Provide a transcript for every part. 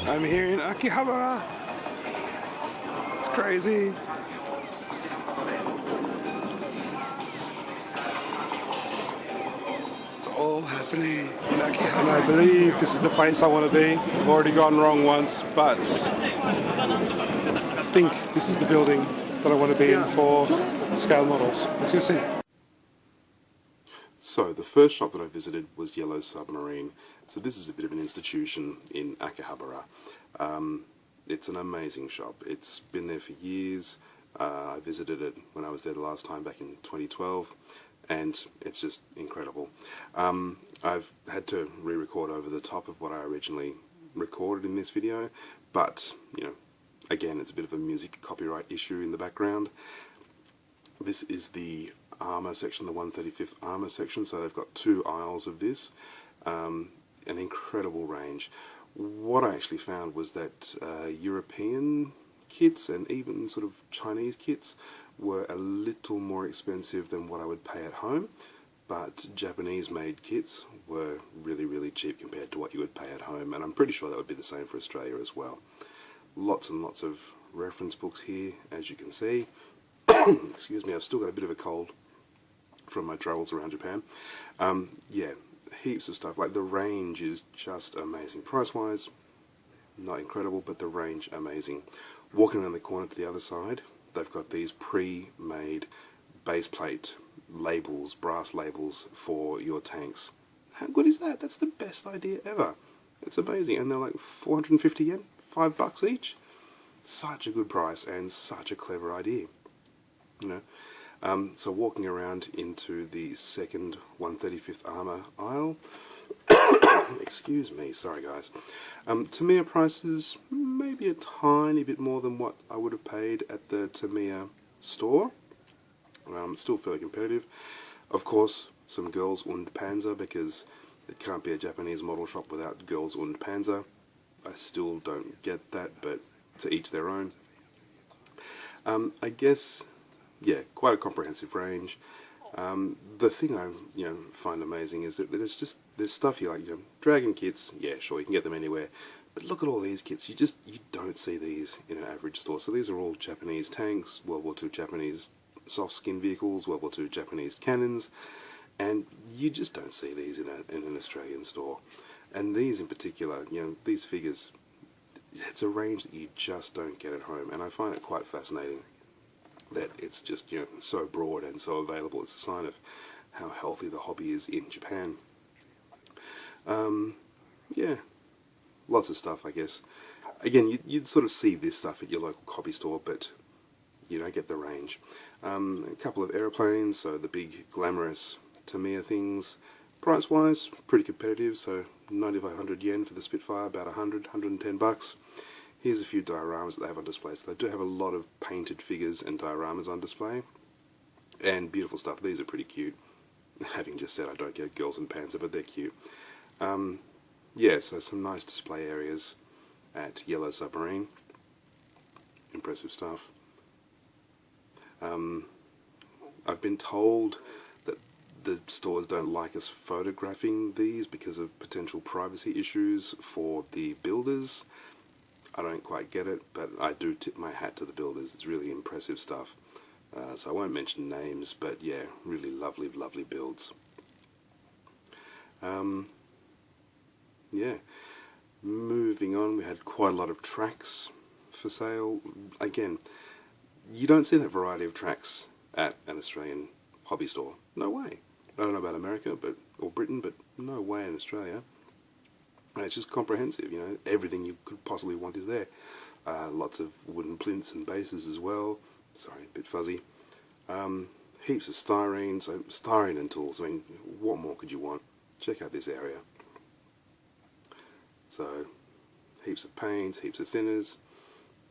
I'm here in Akihabara. It's crazy. It's all happening in Akihabara. And I believe this is the place I want to be. I've already gone wrong once, but I think this is the building that I want to be in for scale models. Let's go see. So the first shop that I visited was Yellow Submarine. So this is a bit of an institution in Akihabara. It's an amazing shop. It's been there for years. I visited it when I was there the last time back in 2012, and it's just incredible. I've had to re-record over the top of what I originally recorded in this video, but you know, again, it's a bit of a music copyright issue in the background. This is the armour section, the 135th armour section, so they've got 2 aisles of this. An incredible range. What I actually found was that European kits and even sort of Chinese kits were a little more expensive than what I would pay at home, but Japanese made kits were really, really cheap compared to what you would pay at home, and I'm pretty sure that would be the same for Australia as well. Lots and lots of reference books here, as you can see. Excuse me, I've still got a bit of a cold from my travels around Japan. Yeah, heaps of stuff. Like, the range is just amazing. Price-wise, not incredible, but the range amazing. Walking around the corner to the other side, they've got these pre-made base plate labels, brass labels for your tanks. How good is that? That's the best idea ever. It's amazing, and they're like 450 yen, $5 each. Such a good price and such a clever idea. You know, so walking around into the second 135th armour aisle. Excuse me, sorry guys. Tamiya prices maybe a tiny bit more than what I would have paid at the Tamiya store. Still fairly competitive. Of course, some Girls und Panzer, because it can't be a Japanese model shop without Girls und Panzer. I still don't get that, but to each their own. I guess, yeah, quite a comprehensive range. The thing I find amazing is that there's stuff here like Dragon kits. Yeah, sure, you can get them anywhere, but look at all these kits. You don't see these in an average store. So these are all Japanese tanks, World War II Japanese soft skin vehicles, World War II Japanese cannons, and you just don't see these in an Australian store. And these in particular, these figures, it's a range that you just don't get at home, and I find it quite fascinating that it's just so broad and so available. It's a sign of how healthy the hobby is in Japan. Yeah, lots of stuff, I guess. Again, you'd sort of see this stuff at your local hobby store, but you don't get the range. A couple of aeroplanes, so the big glamorous Tamiya things. Price-wise, pretty competitive, so 9,500 yen for the Spitfire, about 110 bucks. Here's a few dioramas that they have on display. So they do have a lot of painted figures and dioramas on display. And beautiful stuff. These are pretty cute. Having just said I don't get Girls and Panzer, but they're cute. Yeah, so some nice display areas at Yellow Submarine. Impressive stuff. I've been told that the stores don't like us photographing these because of potential privacy issues for the builders. I don't quite get it, but I do tip my hat to the builders. It's really impressive stuff. So I won't mention names, but yeah, really lovely, lovely builds. Yeah, moving on, we had quite a lot of tracks for sale. Again, you don't see that variety of tracks at an Australian hobby store. No way. I don't know about America or Britain, but no way in Australia. And it's just comprehensive, everything you could possibly want is there. Lots of wooden plinths and bases as well. Sorry, a bit fuzzy. Heaps of styrene, so styrene and tools. I mean, what more could you want? Check out this area. So, heaps of paints, heaps of thinners.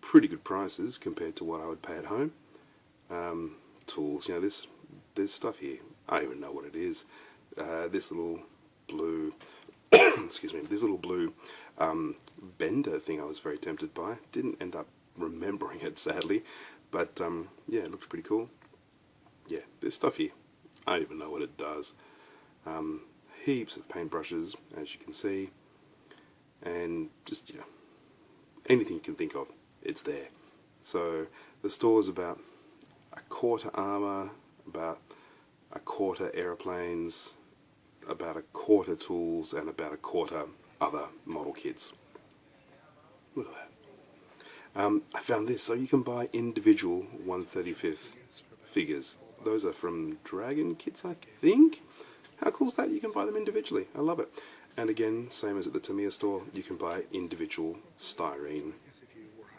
Pretty good prices compared to what I would pay at home. Tools, there's stuff here. I don't even know what it is. This little blue... excuse me, this little blue bender thing I was very tempted by. Didn't end up remembering it, sadly, but yeah, it looks pretty cool. Yeah, there's stuff here. I don't even know what it does. Heaps of paintbrushes, as you can see, and just anything you can think of, it's there. So the store is about a quarter armour, about a quarter aeroplanes, about a quarter tools, and about a quarter other model kits. Look at that. I found this, so you can buy individual 1/35th figures. Those are from Dragon Kits, I think. How cool is that? You can buy them individually. I love it. And again, same as at the Tamiya store, you can buy individual styrene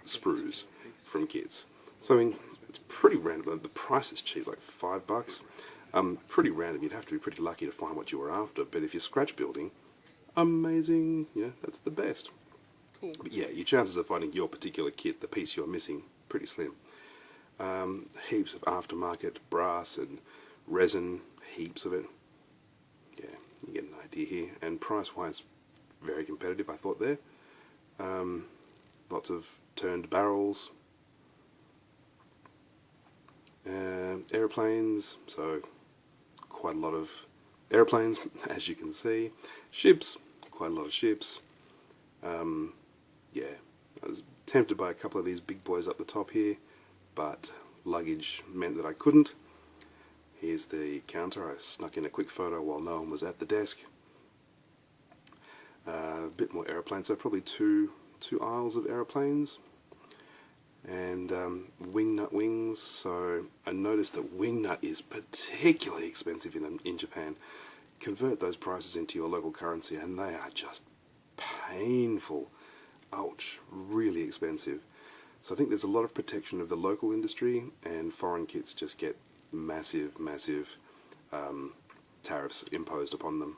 sprues from kits. So I mean, it's pretty random. The price is cheap, like $5. Pretty random. You'd have to be pretty lucky to find what you were after. But if you're scratch building, amazing. You know, that's the best. Cool. But yeah, your chances of finding your particular kit, the piece you're missing, pretty slim. Heaps of aftermarket brass and resin, heaps of it. Yeah, you get an idea here. And price-wise, very competitive, I thought there. Lots of turned barrels. Airplanes, so quite a lot of airplanes, as you can see. Ships, quite a lot of ships. Yeah, I was tempted by a couple of these big boys up the top here, but luggage meant that I couldn't. Here's the counter. I snuck in a quick photo while no one was at the desk. A bit more aeroplanes, so probably two aisles of aeroplanes. And wingnut wings, so I noticed that wingnut is particularly expensive in Japan. Convert those prices into your local currency and they are just painful. Ouch, really expensive. So I think there's a lot of protection of the local industry, and foreign kits just get massive tariffs imposed upon them.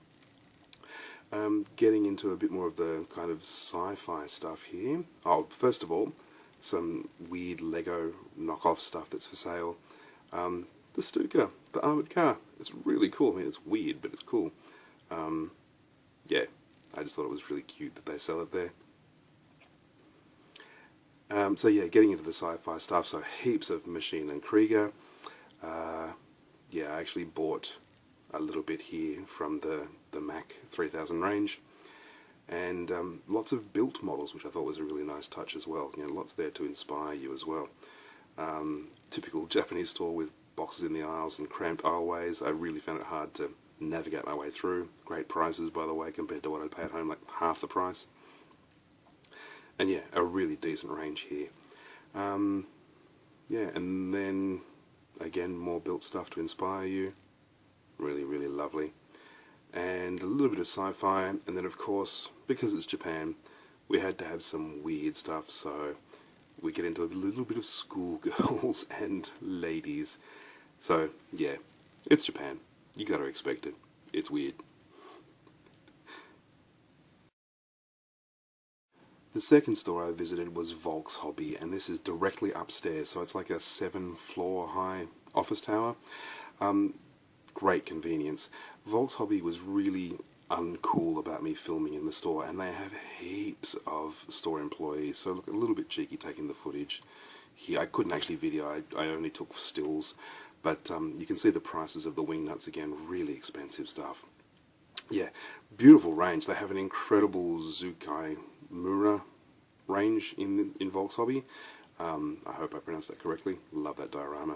Getting into a bit more of the kind of sci-fi stuff here. Oh, first of all, some weird Lego knockoff stuff that's for sale. The Stuka, the armoured car. It's really cool. I mean, it's weird, but it's cool. Yeah, I just thought it was really cute that they sell it there. So yeah, getting into the sci-fi stuff, so heaps of Maschinen Kreiger. Yeah, I actually bought a little bit here from the Ma.K 3000 range. And lots of built models, which I thought was a really nice touch as well. You know, lots there to inspire you as well. Typical Japanese store with boxes in the aisles and cramped aisleways. I really found it hard to navigate my way through. Great prices, by the way, compared to what I'd pay at home, like half the price. And yeah, a really decent range here. Yeah, and then again, more built stuff to inspire you. Really, really lovely. And a little bit of sci-fi, and then of course, because it's Japan, we had to have some weird stuff, so we get into a little bit of schoolgirls and ladies. So yeah, it's Japan. You gotta expect it. It's weird. The second store I visited was Volks Hobby, and this is directly upstairs, so it's like a 7-floor high office tower. Great convenience. Volks Hobby was really uncool about me filming in the store, and they have heaps of store employees, so look, a little bit cheeky taking the footage here. I couldn't actually video, I only took stills, but you can see the prices of the wing nuts again, really expensive stuff. Yeah, beautiful range. They have an incredible Zoukei-Mura range in Volks Hobby. I hope I pronounced that correctly. Love that diorama.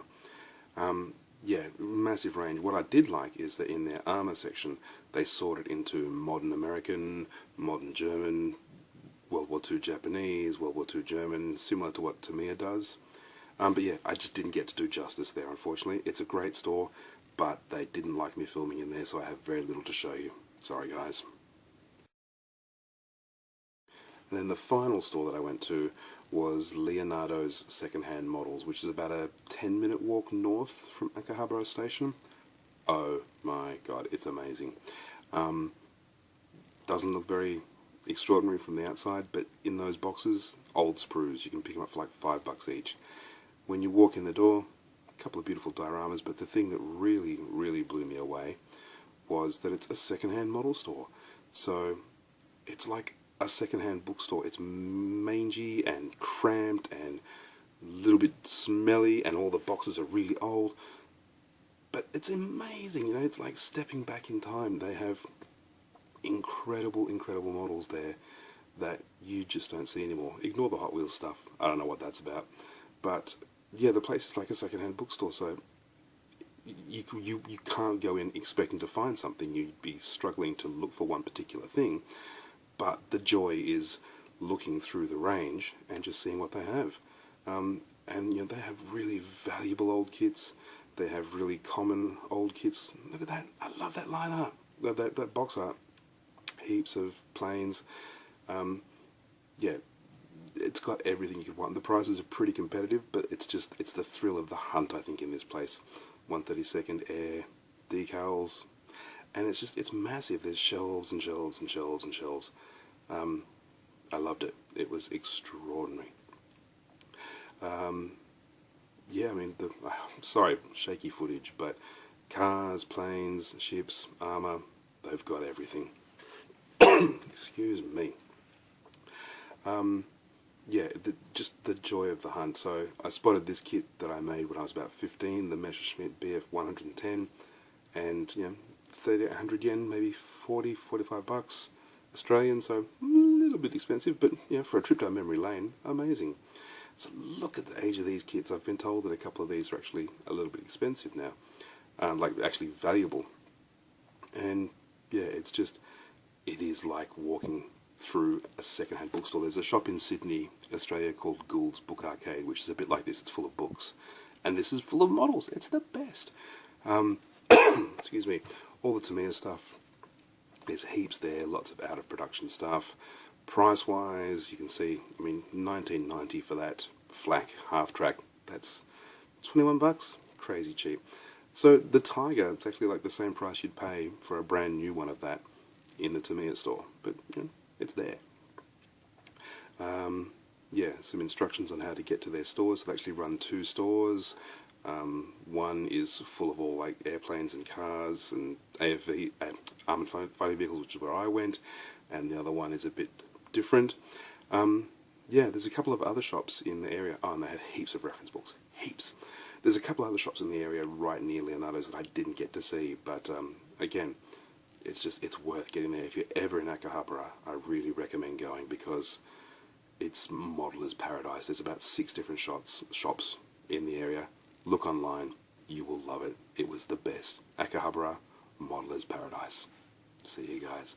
Yeah, massive range. What I did like is that in their armour section, they sorted into modern American, modern German, World War II Japanese, World War II German, similar to what Tamiya does. But yeah, I just didn't get to do justice there, unfortunately. It's a great store, but they didn't like me filming in there, so I have very little to show you. Sorry, guys. And then the final store that I went to was Leonardo's second-hand models, which is about a 10-minute walk north from Akihabara station. Oh my god, it's amazing. Doesn't look very extraordinary from the outside, but in those boxes, old sprues, you can pick them up for like $5 each. When you walk in the door, a couple of beautiful dioramas, but the thing that really, really blew me away was that it's a second-hand model store. So it's like a second-hand bookstore. It's mangy and cramped and a little bit smelly, and all the boxes are really old. But it's amazing, you know, it's like stepping back in time. They have incredible, incredible models there. that you just don't see anymore. Ignore the Hot Wheels stuff. I don't know what that's about. But yeah, the place is like a second-hand bookstore, so you can't go in expecting to find something. You'd be struggling to look for one particular thing. But the joy is looking through the range and just seeing what they have. And you know, they have really valuable old kits. They have really common old kits. Look at that. I love that line art. That box art. Heaps of planes. Yeah, it's got everything you could want. The prices are pretty competitive, but it's the thrill of the hunt, I think, in this place. 132nd Air, decals, and it's massive. There's shelves and shelves and shelves and shelves. I loved it. It was extraordinary. Yeah, I mean, sorry, shaky footage, but cars, planes, ships, armor, they've got everything. Excuse me. Yeah, just the joy of the hunt. So I spotted this kit that I made when I was about 15, the Messerschmitt BF 110, and you know, 3,800 yen, maybe 45 bucks Australian. So a little bit expensive, but you know, for a trip down memory lane, amazing. So look at the age of these kits. I've been told that a couple of these are actually a little bit expensive now, like actually valuable. And yeah, it is like walking through a second-hand bookstore. There's a shop in Sydney, Australia called Gould's Book Arcade, which is a bit like this. It's full of books. And this is full of models. It's the best. Excuse me. All the Tamiya stuff. There's heaps there, lots of out-of-production stuff. Price-wise, you can see, I mean, $19.90 for that flak half-track. That's 21 bucks. Crazy cheap. So the Tiger, it's actually like the same price you'd pay for a brand new one of that in the Tamiya store. But, you know, it's there. Yeah, some instructions on how to get to their stores. So they actually run 2 stores. One is full of all like airplanes and cars and AFV, armored fighting vehicles, which is where I went, and the other one is a bit different. Yeah, there's a couple of other shops in the area. Oh, and they had heaps of reference books. Heaps. There's a couple of other shops in the area right near Leonardo's that I didn't get to see, but again, it's worth getting there. If you're ever in Akihabara, I really recommend going because it's modeler's paradise. There's about 6 different shops in the area. Look online. You will love it. It was the best. Akihabara, modeler's paradise. See you guys.